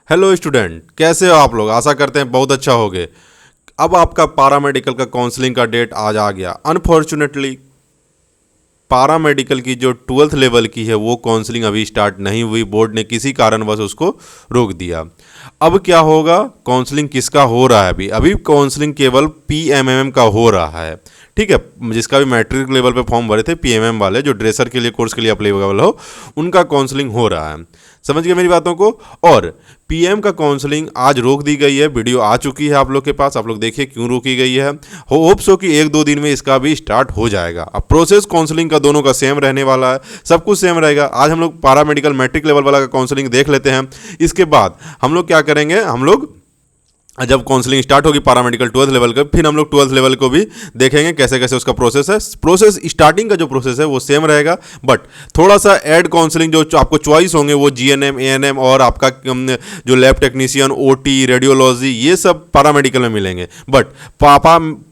Hello student, कैसे हो आप लोग। आशा करते हैं बहुत अच्छा होगे। अब आपका पैरामेडिकल का काउंसलिंग का डेट आज आ गया। अनफॉर्चुनेटली पैरामेडिकल की जो 12th लेवल की है वो काउंसलिंग अभी स्टार्ट नहीं हुई। बोर्ड ने किसी कारणवश उसको रोक दिया। अब क्या होगा, काउंसलिंग किसका हो रहा है। अभी काउंसलिंग केवल पीएमएमएम का हो रहा है। ठीक है, जिसका भी मैट्रिक लेवल पे फॉर्म भरे थे पीएमएम वाले, जो ड्रेसर के लिए कोर्स के लिए अप्लीकेबल हो, उनका काउंसलिंग हो रहा है। समझ गए मेरी बातों को। और पीएम का काउंसलिंग आज रोक दी गई है। वीडियो आ चुकी है आप लोग के पास, आप लोग देखिए क्यों रोकी गई है। होप्स हो कि 1-2 दिन में इसका भी स्टार्ट हो जाएगा। अब प्रोसेस काउंसलिंग का दोनों का सेम रहने वाला है, सब कुछ सेम रहेगा। आज हम लोग पैरामेडिकल मैट्रिक लेवल वाला का काउंसलिंग देख लेते हैं। इसके बाद हम लोग क्या करेंगे, हम लोग जब काउंसलिंग स्टार्ट होगी पैरामेडिकल 12th लेवल का, फिर हम लोग 12th लेवल को भी देखेंगे कैसे कैसे उसका प्रोसेस है। प्रोसेस स्टार्टिंग का जो प्रोसेस है वो सेम रहेगा, बट थोड़ा सा ऐड काउंसलिंग जो आपको चॉइस होंगे वो जीएनएम, एएनएम और आपका जो लैब टेक्नीशियन, ओटी, रेडियोलॉजी, ये सब पैरामेडिकल में मिलेंगे। बट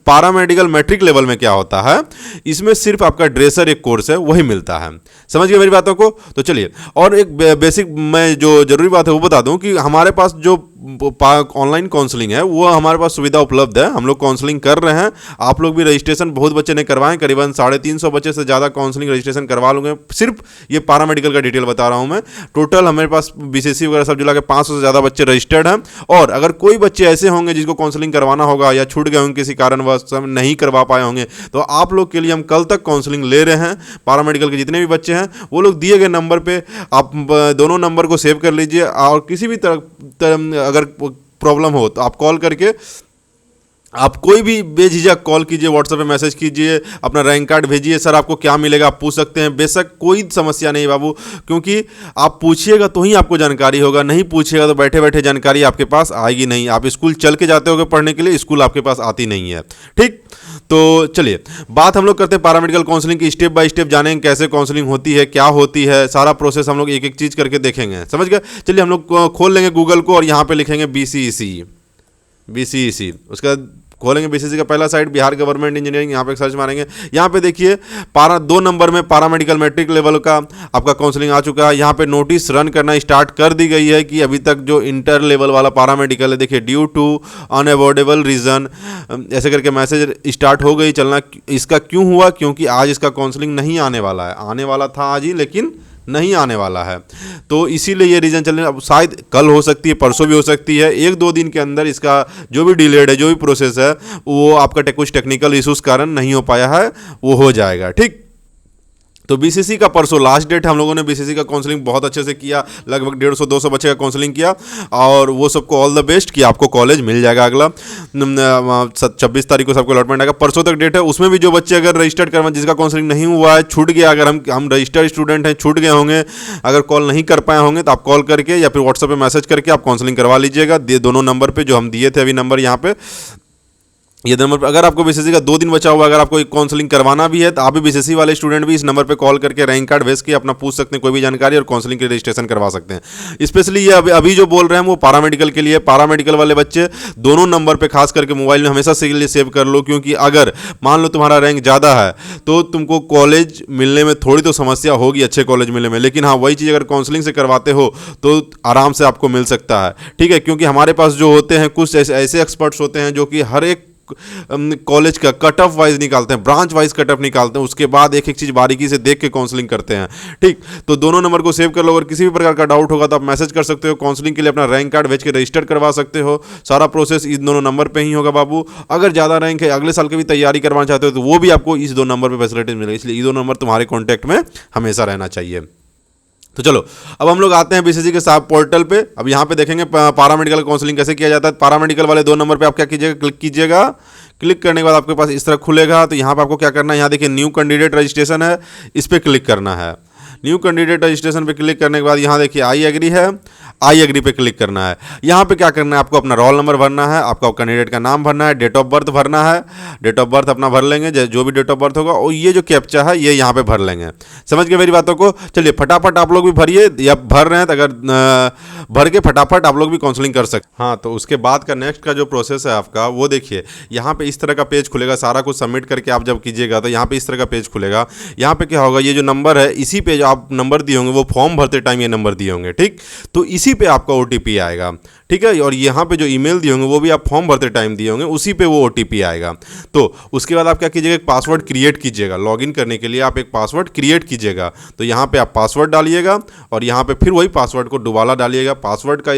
पैरामेडिकल मैट्रिक लेवल में क्या होता है, इसमें सिर्फ आपका ड्रेसर एक कोर्स है वही मिलता है। समझ गए मेरी बातों को। तो चलिए, और एक बेसिक मैं जो जरूरी बात है वो बता दूं कि हमारे पास जो ऑनलाइन काउंसलिंग है वो हमारे पास सुविधा उपलब्ध है। हम लोग काउंसलिंग कर रहे हैं। आप लोग भी रजिस्ट्रेशन बहुत बच्चे ने करवाएं, करीबन 350 बच्चे से ज़्यादा काउंसलिंग रजिस्ट्रेशन करवा लूँगे। सिर्फ ये पैरामेडिकल का डिटेल बता रहा हूँ मैं। टोटल हमारे पास बीसीसी वगैरह सब जुला के 500 से ज़्यादा बच्चे रजिस्टर्ड हैं। और अगर कोई बच्चे ऐसे होंगे जिसको काउंसलिंग करवाना होगा या छूट गए होंगे किसी कारणवश, नहीं करवा पाए होंगे, तो आप लोग के लिए हम कल तक काउंसलिंग ले रहे हैं। पैरामेडिकल के जितने भी बच्चे हैं वो लोग दिए गए नंबर पे, आप दोनों नंबर को सेव कर लीजिए। और किसी भी तरह अगर प्रॉब्लम हो तो आप कॉल करके, आप कोई भी बेझिझक कॉल कीजिए, व्हाट्सएप पे मैसेज कीजिए, अपना रैंक कार्ड भेजिए, सर आपको क्या मिलेगा आप पूछ सकते हैं। बेशक कोई समस्या नहीं बाबू, क्योंकि आप पूछिएगा तो ही आपको जानकारी होगा, नहीं पूछिएगा तो बैठे बैठे जानकारी आपके पास आएगी नहीं। आप स्कूल चल के जाते होगे पढ़ने के लिए, स्कूल आपके पास आती नहीं है। ठीक, तो चलिए बात हम लोग करते हैं पैरामेडिकल काउंसलिंग की। स्टेप बाय स्टेप जानेंगे कैसे काउंसलिंग होती है, क्या होती है, सारा प्रोसेस हम लोग एक एक चीज़ करके देखेंगे। समझ गए। चलिए हम लोग खोल लेंगे गूगल को और यहाँ पे लिखेंगे बीसीईसी। उसका खोलेंगे बीसीसी का पहला साइट, बिहार गवर्नमेंट इंजीनियरिंग। यहाँ पे सर्च मारेंगे, यहाँ पे देखिए 2 नंबर में पैरामेडिकल मैट्रिक लेवल का आपका काउंसलिंग आ चुका है। यहाँ पे नोटिस रन करना स्टार्ट कर दी गई है कि अभी तक जो इंटर लेवल वाला पैरामेडिकल है, देखिए ड्यू टू अनअवॉइडेबल रीज़न ऐसे करके मैसेज स्टार्ट हो गई चलना। इसका क्यों हुआ, क्योंकि आज इसका काउंसलिंग नहीं आने वाला है। आने वाला था आज ही, लेकिन नहीं आने वाला है, तो इसीलिए ये रीज़न चल रहा है। अब शायद कल हो सकती है, परसों भी हो सकती है। 1-2 दिन के अंदर इसका जो भी डिलेड है, जो भी प्रोसेस है, वो आपका कुछ टेक्निकल इश्यूज कारण नहीं हो पाया है, वो हो जाएगा। ठीक, तो बीसीसी का परसों लास्ट डेट। हम लोगों ने बीसीसी का काउंसलिंग बहुत अच्छे से किया, लगभग 150-200 बच्चे का काउंसलिंग किया, और वो सबको ऑल द बेस्ट कि आपको कॉलेज मिल जाएगा। अगला 26 तारीख को सबको अलॉटमेंट आएगा, परसों तक डेट है। उसमें भी जो बच्चे अगर रजिस्टर्ड करवा, जिसका काउंसलिंग नहीं हुआ है, छूट गया, अगर हम रजिस्टर्ड स्टूडेंट हैं, छूट गए होंगे, अगर कॉल नहीं कर पाए होंगे, तो आप कॉल करके या फिर व्हाट्सएप पर मैसेज करके आप काउंसलिंग करवा लीजिएगा। दोनों नंबर पर जो हम दिए थे अभी नंबर यहाँ पे, ये नंबर पर अगर आपको बीसीसी का 2 दिन बचा हुआ, अगर आपको काउंसलिंग करवाना भी है, तो आप भी बीसीसी वाले स्टूडेंट भी इस नंबर पे कॉल करके रैंक कार्ड भेज के अपना पूछ सकते हैं कोई भी जानकारी, और काउंसलिंग के रजिस्ट्रेशन करवा सकते हैं। स्पेशली ये अभी जो बोल रहे हैं वो पैरामेडिकल के लिए। पैरामेडिकल वाले बच्चे दोनों नंबर पे खास करके मोबाइल में हमेशा से लिए सेव कर लो, क्योंकि अगर मान लो तुम्हारा रैंक ज़्यादा है तो तुमको कॉलेज मिलने में थोड़ी तो समस्या होगी, अच्छे कॉलेज मिलने में। लेकिन हाँ, वही चीज़ अगर काउंसलिंग से करवाते हो तो आराम से आपको मिल सकता है। ठीक है, क्योंकि हमारे पास जो होते हैं कुछ ऐसे एक्सपर्ट्स होते हैं जो कि हर एक कॉलेज का कट ऑफ वाइज निकालते हैं, ब्रांच वाइज कट ऑफ निकालते हैं, उसके बाद एक एक चीज़ बारीकी से देख के काउंसलिंग करते हैं। ठीक, तो दोनों नंबर को सेव कर लो। अगर किसी भी प्रकार का डाउट होगा तो आप मैसेज कर सकते हो। काउंसलिंग के लिए अपना रैंक कार्ड भेज के रजिस्टर करवा सकते हो। सारा प्रोसेस इस दोनों नंबर पे ही होगा बाबू। अगर ज़्यादा रैंक है, अगले साल की भी तैयारी करवाना चाहते हो, तो वो भी आपको इस 2 नंबर पर फैसिलिटीज मिलेगी। इसलिए ये 2 नंबर तुम्हारे कॉन्टैक्ट में हमेशा रहना चाहिए। तो चलो अब हम लोग आते हैं बीसीसी के साथ पोर्टल पे। अब यहाँ पे देखेंगे पैरामेडिकल काउंसलिंग कैसे किया जाता है। पैरामेडिकल वाले 2 नंबर पे आप क्या कीजिएगा, क्लिक कीजिएगा। क्लिक करने के बाद आपके पास इस तरह खुलेगा। तो यहाँ पे आपको क्या करना है, यहाँ देखिए न्यू कैंडिडेट रजिस्ट्रेशन है, इस पर क्लिक करना है। न्यू कैंडिडेट रजिस्ट्रेशन पे क्लिक करने के बाद यहाँ देखिए आई एग्री है, आई एग्री पे क्लिक करना है। यहाँ पे क्या करना है, आपको अपना रोल नंबर भरना है, आपका कैंडिडेट का नाम भरना है, डेट ऑफ बर्थ भरना है। डेट ऑफ बर्थ अपना भर लेंगे, जो भी डेट ऑफ बर्थ होगा, और ये जो कैप्चा है ये यहाँ पे भर लेंगे। समझ गए मेरी बातों को। चलिए फटाफट आप लोग भी भरिए, या भर रहे हैं तो अगर भर के फटाफट आप लोग भी काउंसलिंग कर सकते। हाँ, तो उसके बाद का नेक्स्ट का जो प्रोसेस है आपका, वो देखिए यहाँ पे इस तरह का पेज खुलेगा। सारा कुछ सबमिट करके आप जब कीजिएगा तो यहाँ पे इस तरह का पेज खुलेगा। यहाँ पे क्या होगा, ये जो नंबर है, इसी पे जो आप नंबर दिए होंगे वो फॉर्म भरते टाइम ये नंबर दिए होंगे। ठीक, तो इसी उसी पे आपका OTP आएगा, ठीक है। और यहाँ पे जो ईमेल दिए होंगे वो भी आप फॉर्म भरते टाइम दिए होंगे, उसी पे वो OTP आएगा। तो उसके बाद आप क्या कीजिएगा, एक पासवर्ड क्रिएट कीजिएगा। लॉगिन करने के लिए आप एक पासवर्ड क्रिएट कीजिएगा। तो यहाँ पे आप पासवर्ड डालिएगा और यहाँ पे फिर वही पासवर्ड को दोबारा डालिएगा। पासवर्ड का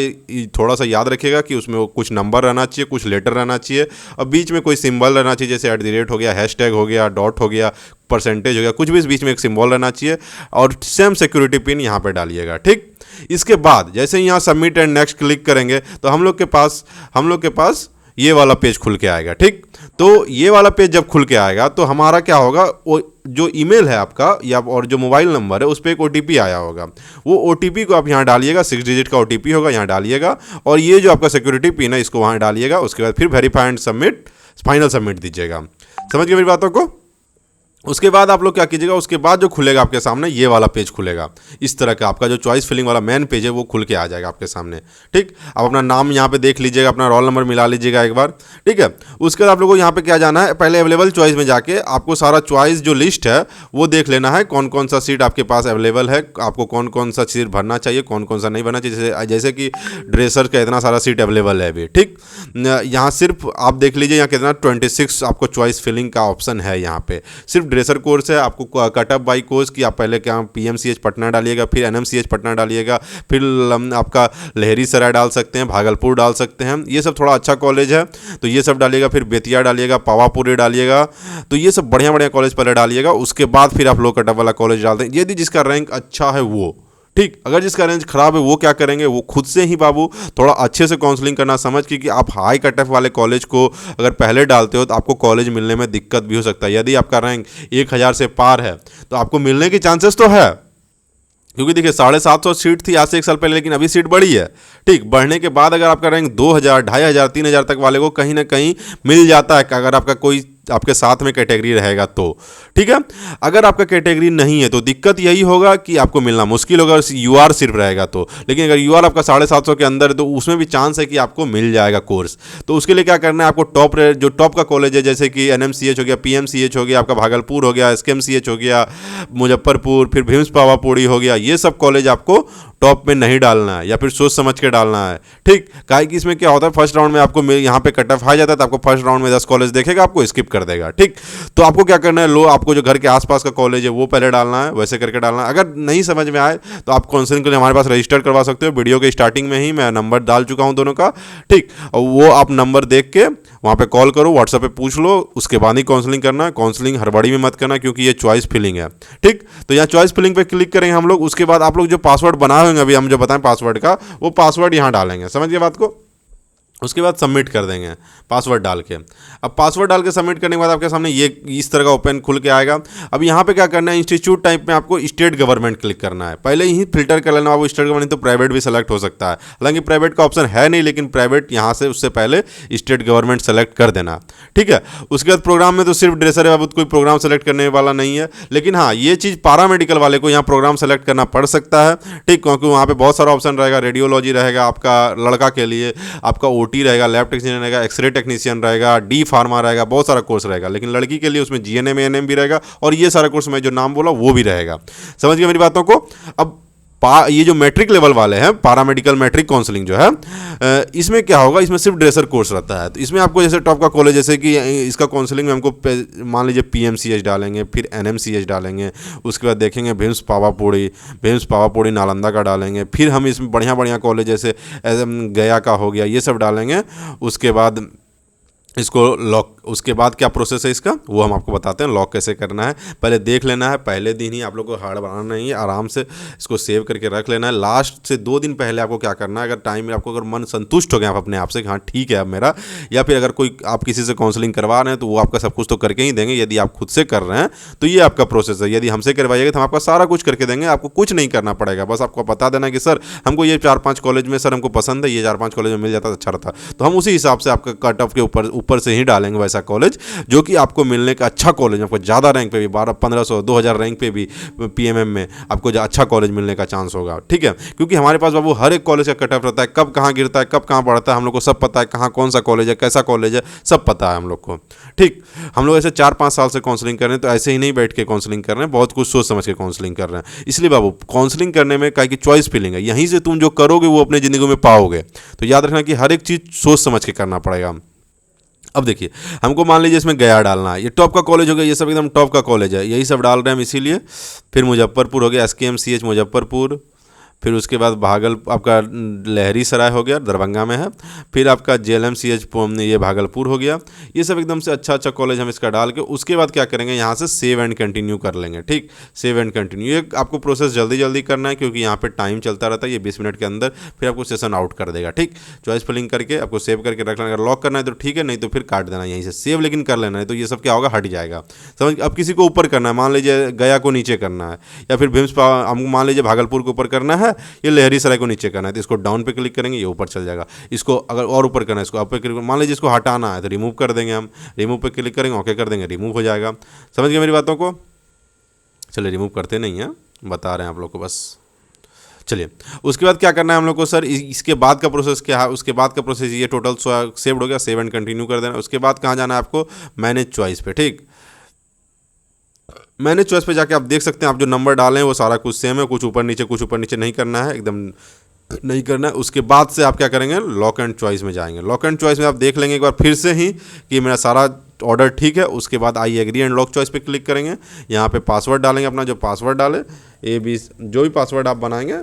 थोड़ा सा याद रखिएगा कि उसमें वो कुछ नंबर रहना चाहिए, कुछ लेटर रहना चाहिए और बीच में कोई सिंबल रहना चाहिए, जैसे @ हो गया, हैशटैग हो गया, डॉट हो गया, परसेंटेज हो गया, कुछ भी इस बीच में एक सिंबल रहना चाहिए और सेम सिक्योरिटी पिन यहाँ पे डालिएगा, ठीक। इसके बाद जैसे ही यहाँ सबमिट एंड नेक्स्ट क्लिक करेंगे तो हम लोग के पास ये वाला पेज खुल के आएगा, ठीक। तो ये वाला पेज जब खुल के आएगा तो हमारा क्या होगा, वो जो ईमेल है आपका या और जो मोबाइल नंबर है उस पर एक OTP आया होगा। वो OTP को आप यहाँ डालिएगा, 6 डिजिट का OTP होगा, यहाँ डालिएगा और ये जो आपका सिक्योरिटी पिन है इसको वहाँ डालिएगा। उसके बाद फिर verify and submit, final submit दीजिएगा। समझ गए मेरी बातों को। उसके बाद आप लोग क्या कीजिएगा, उसके बाद जो खुलेगा आपके सामने ये वाला पेज खुलेगा। इस तरह का आपका जो चॉइस फिलिंग वाला मेन पेज है वो खुल के आ जाएगा आपके सामने, ठीक। आप अपना नाम यहाँ पे देख लीजिएगा, अपना रोल नंबर मिला लीजिएगा एक बार, ठीक है। उसके बाद आप लोगों को यहाँ पे क्या जाना है, पहले अवेलेबल चॉइस में जाके आपको सारा चॉइस जो लिस्ट है वो देख लेना है, कौन कौन सा सीट आपके पास अवेलेबल है, आपको कौन कौन सा सीट भरना चाहिए, कौन कौन सा नहीं भरना चाहिए। जैसे कि ड्रेसर का इतना सारा सीट अवेलेबल है अभी, ठीक। यहाँ सिर्फ आप देख लीजिए यहाँ कितना 26 आपको चॉइस फिलिंग का ऑप्शन है। यहाँ पे सिर्फ ड्रेसर कोर्स है, आपको कट ऑफ बाई कोर्स की आप पहले क्या PMCH पटना डालिएगा, फिर NMCH पटना डालिएगा, फिर आपका लहरी सराय डाल सकते हैं, भागलपुर डाल सकते हैं, ये सब थोड़ा अच्छा कॉलेज है तो ये सब डालिएगा। फिर बेतिया डालिएगा, पावापुरी डालिएगा, तो ये सब बढ़िया बढ़िया कॉलेज पहले डालिएगा। उसके बाद फिर आप लोग कट ऑफ वाला कॉलेज डालते हैं, यदि जिसका रैंक अच्छा है वो, ठीक। अगर जिसका रेंज खराब है वो क्या करेंगे, वो खुद से ही बाबू थोड़ा अच्छे से काउंसलिंग करना समझ कि आप हाई कट ऑफ वाले कॉलेज को अगर पहले डालते हो तो आपको कॉलेज मिलने में दिक्कत भी हो सकता है। यदि आपका रैंक 1000 से पार है तो आपको मिलने की चांसेस तो है, क्योंकि देखिए 750 सीट थी आज से 1 साल पहले, लेकिन अभी सीट बढ़ी है, ठीक। बढ़ने के बाद अगर आपका रैंक 2000, 2500, 3000 तक वाले को कहीं ना कहीं मिल जाता है, अगर आपका कोई आपके साथ में कैटेगरी रहेगा तो, ठीक है। अगर आपका कैटेगरी नहीं है तो दिक्कत यही होगा कि आपको मिलना मुश्किल होगा, UR सिर्फ रहेगा तो। लेकिन अगर UR आपका 750 के अंदर है तो उसमें भी चांस है कि आपको मिल जाएगा कोर्स। तो उसके लिए क्या करना है, आपको जो टॉप का कॉलेज है, जैसे कि NMCH हो गया, PMCH हो गया, आपका भागलपुर हो गया, SKMCH हो गया, मुजफ्फरपुर, फिर भीम्स पावापुरी हो गया, ये सब कॉलेज आपको टॉप में नहीं डालना है या फिर सोच समझ के डालना है, ठीक। काहे कि इसमें क्या होता है, फर्स्ट राउंड में आपको यहाँ पे कट ऑफ आ जाता है तो आपको फर्स्ट राउंड में 10 कॉलेज देखेगा, आपको स्किप कर देगा, ठीक। तो आपको क्या करना है, आपको जो घर के आसपास का कॉलेज है वो पहले डालना है, वैसे करके डालना है। अगर नहीं समझ में आए तो आप काउंसलिंग के लिए हमारे पास रजिस्टर करवा सकते हो। वीडियो के स्टार्टिंग में ही मैं नंबर डाल चुका हूँ दोनों का, ठीक। और वो आप नंबर देख के वहाँ पे कॉल करो, व्हाट्सएप पे पूछ लो, उसके बाद ही काउंसलिंग करना है। काउंसलिंग हड़बड़ी में मत करना क्योंकि ये चॉइस फिलिंग है, ठीक। तो यहाँ चॉइस फिलिंग पे क्लिक करेंगे हम लोग। उसके बाद आप लोग जो पासवर्ड बनाए होंगे, अभी हम जो बताएं पासवर्ड का, वो पासवर्ड यहाँ डालेंगे, समझ गए बात को। उसके बाद सबमिट कर देंगे पासवर्ड डाल के। अब पासवर्ड डाल के सबमिट करने के बाद आपके सामने ये इस तरह का ओपन खुल के आएगा। अब यहाँ पे क्या करना है, इंस्टीट्यूट टाइप में आपको स्टेट गवर्नमेंट क्लिक करना है। पहले ही फिल्टर कर लेना, वो स्टेट गवर्नमेंट तो प्राइवेट भी सेलेक्ट हो सकता है, हालांकि प्राइवेट का ऑप्शन है नहीं, लेकिन प्राइवेट यहाँ से उससे पहले स्टेट गवर्नमेंट सेलेक्ट कर देना, ठीक है। उसके बाद प्रोग्राम में तो सिर्फ ड्रेसर है, कोई प्रोग्राम सेलेक्ट करने वाला नहीं है। लेकिन हाँ, ये चीज़ पारा मेडिकल वाले को यहाँ प्रोग्राम सेलेक्ट करना पड़ सकता है, ठीक, क्योंकि वहाँ पे बहुत सारा ऑप्शन रहेगा। रेडियोलॉजी रहेगा आपका लड़का के लिए, आपका OT रहेगा, लैब टेक्नीशियन रहेगा, एक्सरे टेक्नीशियन रहेगा, D फार्मा रहेगा, बहुत सारा कोर्स रहेगा। लेकिन लड़की के लिए उसमें GNM ANM भी रहेगा और ये सारा कोर्स मैं जो नाम बोला वो भी रहेगा। समझ गए मेरी बातों को। अब ये जो मैट्रिक लेवल वाले हैं, पारामेडिकल मैट्रिक काउंसलिंग जो है, इसमें क्या होगा, इसमें सिर्फ ड्रेसर कोर्स रहता है। तो इसमें आपको जैसे टॉप का कॉलेज, जैसे कि इसका काउंसलिंग में हमको मान लीजिए PMCH डालेंगे, फिर NMCH डालेंगे, उसके बाद देखेंगे भीम्स पावापुरी नालंदा का डालेंगे, फिर हम इसमें बढ़िया बढ़िया कॉलेज जैसे गया का हो गया, ये सब डालेंगे। उसके बाद इसको लॉक, उसके बाद क्या प्रोसेस है इसका वो हम आपको बताते हैं। लॉक कैसे करना है पहले देख लेना है, पहले दिन ही आप लोग को हार्ड बनाना नहीं है, आराम से इसको सेव करके रख लेना है। लास्ट से 2 दिन पहले आपको क्या करना है, अगर टाइम में आपको अगर मन संतुष्ट हो गया आप अपने आप से कि हाँ ठीक है अब मेरा, या फिर अगर कोई आप किसी से काउंसलिंग करवा रहे हैं तो वो आपका सब कुछ तो करके ही देंगे। यदि आप खुद से कर रहे हैं तो ये आपका प्रोसेस है, यदि हमसे करवाइएगा तो हम आपका सारा कुछ करके देंगे, आपको कुछ नहीं करना पड़ेगा। बस आपको बता देना कि सर हमको ये 4-5 कॉलेज में सर हमको पसंद है, ये 4-5 कॉलेज में मिल जाता तो अच्छा रहता, तो हम उसी हिसाब से आपका कट ऑफ के ऊपर से ही डालेंगे, वैसे ऐसा कॉलेज जो कि आपको मिलने का अच्छा कॉलेज, आपको ज़्यादा रैंक पे भी 1200-1500 2000 रैंक पे भी पीएमएम में आपको अच्छा कॉलेज मिलने का चांस होगा। ठीक है, क्योंकि हमारे पास बाबू हर एक कॉलेज का कट ऑफ रहता है, कब कहाँ गिरता है, कब कहाँ बढ़ता है, हम लोग को सब पता है, कहाँ कौन सा कॉलेज है, कैसा कॉलेज है, सब पता है हम लोग को। ठीक, हम लोग ऐसे 4-5 साल से काउंसलिंग कर रहे हैं, तो ऐसे ही नहीं बैठ के काउंसलिंग कर रहे हैं, बहुत कुछ सोच समझ के काउंसलिंग कर रहे हैं। इसलिए बाबू काउंसलिंग करने में क्या कि चॉइस फीलिंग है, यहीं से तुम जो करोगे वो अपनी ज़िंदगी में पाओगे। तो याद रखना कि हर एक चीज़ सोच समझ के करना पड़ेगा। अब देखिए, हमको मान लीजिए इसमें गया डालना है, ये टॉप का कॉलेज हो गया, ये सब एकदम टॉप का कॉलेज है, यही सब डाल रहे हैं हम इसीलिए। फिर मुजफ्फरपुर हो गया, SKMCH मुजफ्फरपुर, फिर उसके बाद आपका लहरीसराय हो गया, दरभंगा में है, फिर आपका JLMCH ये भागलपुर हो गया। ये सब एकदम से अच्छा कॉलेज हम इसका डाल के उसके बाद क्या करेंगे, यहाँ से सेव एंड कंटिन्यू कर लेंगे। ठीक, सेव एंड कंटिन्यू, ये आपको प्रोसेस जल्दी जल्दी करना है क्योंकि यहाँ पे टाइम चलता रहता है, ये 20 मिनट के अंदर फिर आपको सेशन आउट कर देगा। ठीक, चॉइस फिलिंग करके आपको सेव करके रख लेना, अगर लॉक करना है तो ठीक है, नहीं तो फिर काट देना यहीं से। सेव लेकिन कर लेना है, तो ये सब क्या होगा, हट जाएगा। समझ, अब किसी को ऊपर करना है, मान लीजिए गया को नीचे करना है, या फिर हमको मान लीजिए भागलपुर को ऊपर करना है, ये लहरीसराय को नीचे करना है, तो इसको डाउन पे क्लिक करेंगे, ये ऊपर चल जाएगा। इसको अगर और ऊपर करना है, इसको अप पे क्लिक, मान लीजिए इसको हटाना है तो रिमूव कर देंगे हम, रिमूव पे क्लिक करेंगे, ओके कर देंगे, रिमूव हो जाएगा। समझ गए मेरी बातों को? चलिए, रिमूव करते नहीं हैं, बता रहे हैं आप लोग को बस। चलिए, उसके बाद क्या करना है हम लोग को सर, इसके बाद का प्रोसेस क्या है, उसके बाद का प्रोसेस ये टोटल सेव्ड हो गया, सेव एंड कंटिन्यू कर देना। उसके बाद कहाँ जाना है आपको, मैनेज चॉइस पे। ठीक, मैनेज चॉइस पे जाके आप देख सकते हैं, आप जो नंबर डालें वो सारा कुछ सेम है, कुछ ऊपर नीचे नहीं करना है, एकदम नहीं करना है। उसके बाद से आप क्या करेंगे, लॉक एंड चॉइस में जाएंगे। लॉक एंड चॉइस में आप देख लेंगे एक बार फिर से ही कि मेरा सारा ऑर्डर ठीक है। उसके बाद I agree and lock choice पे क्लिक करेंगे, यहाँ पे पासवर्ड डालेंगे, अपना जो पासवर्ड डाले ABC, जो भी पासवर्ड आप बनाएंगे,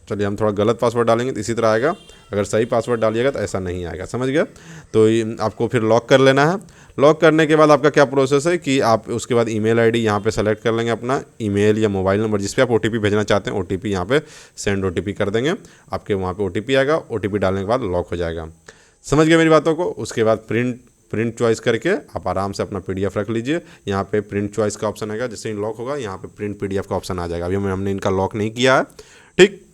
चलिए हम थोड़ा गलत पासवर्ड डालेंगे तो इसी तरह आएगा, अगर सही पासवर्ड डालिएगा तो ऐसा नहीं आएगा। समझ गया? तो आपको फिर लॉक कर लेना है। लॉक करने के बाद आपका क्या प्रोसेस है कि आप उसके बाद ईमेल आईडी यहाँ पे सेलेक्ट कर लेंगे, अपना ईमेल या मोबाइल नंबर जिस पे आप OTP भेजना चाहते हैं, OTP यहाँ पे सेंड OTP कर देंगे, आपके वहाँ पे OTP आएगा। OTP डालने के बाद लॉक हो जाएगा। समझ गए मेरी बातों को? उसके बाद प्रिंट चॉइस करके आप आराम से अपना PDF रख लीजिए। यहाँ पे प्रिंट चॉइस का ऑप्शन आएगा, जैसे ही लॉक होगा यहाँ पे प्रिंट PDF का ऑप्शन आ जाएगा। अभी हमने इनका लॉक नहीं किया है। ठीक,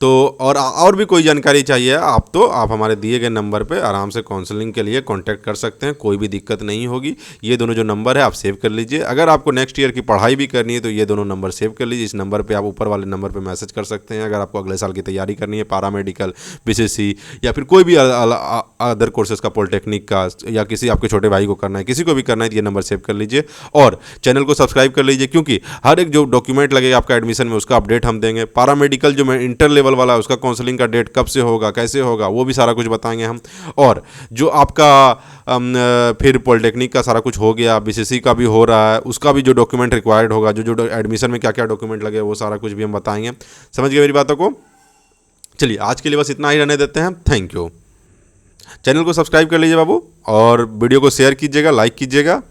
तो और भी कोई जानकारी चाहिए आप हमारे दिए गए नंबर पे आराम से काउंसलिंग के लिए कांटेक्ट कर सकते हैं, कोई भी दिक्कत नहीं होगी। ये दोनों जो नंबर है आप सेव कर लीजिए। अगर आपको नेक्स्ट ईयर की पढ़ाई भी करनी है तो ये दोनों नंबर सेव कर लीजिए। इस नंबर पे आप ऊपर वाले नंबर पे मैसेज कर सकते हैं। अगर आपको अगले साल की तैयारी करनी है, पैरामेडिकल, BCC या फिर कोई भी अदर कोर्सेज का, पॉलिटेक्निक का, या किसी आपके छोटे भाई को करना है, किसी को भी करना है, तो ये नंबर सेव कर लीजिए और चैनल को सब्सक्राइब कर लीजिए, क्योंकि हर एक जो डॉक्यूमेंट लगेगा आपका एडमिशन में उसका अपडेट हम देंगे। पैरामेडिकल जो इंटर लेवल वाला उसका काउंसलिंग का डेट कब से होगा, कैसे होगा, वो भी सारा कुछ बताएंगे हम। और जो आपका फिर पॉलिटेक्निक का सारा कुछ हो गया, BCC का भी हो रहा है, उसका भी जो डॉक्यूमेंट रिक्वायर्ड होगा, जो एडमिशन में क्या क्या डॉक्यूमेंट लगे, वो सारा कुछ भी हम बताएंगे। समझ गए मेरी बातों को? चलिए, आज के लिए बस इतना ही रहने देते हैं। Thank you. चैनल को सब्सक्राइब कर लीजिए बाबू, और वीडियो को शेयर कीजिएगा, लाइक कीजिएगा।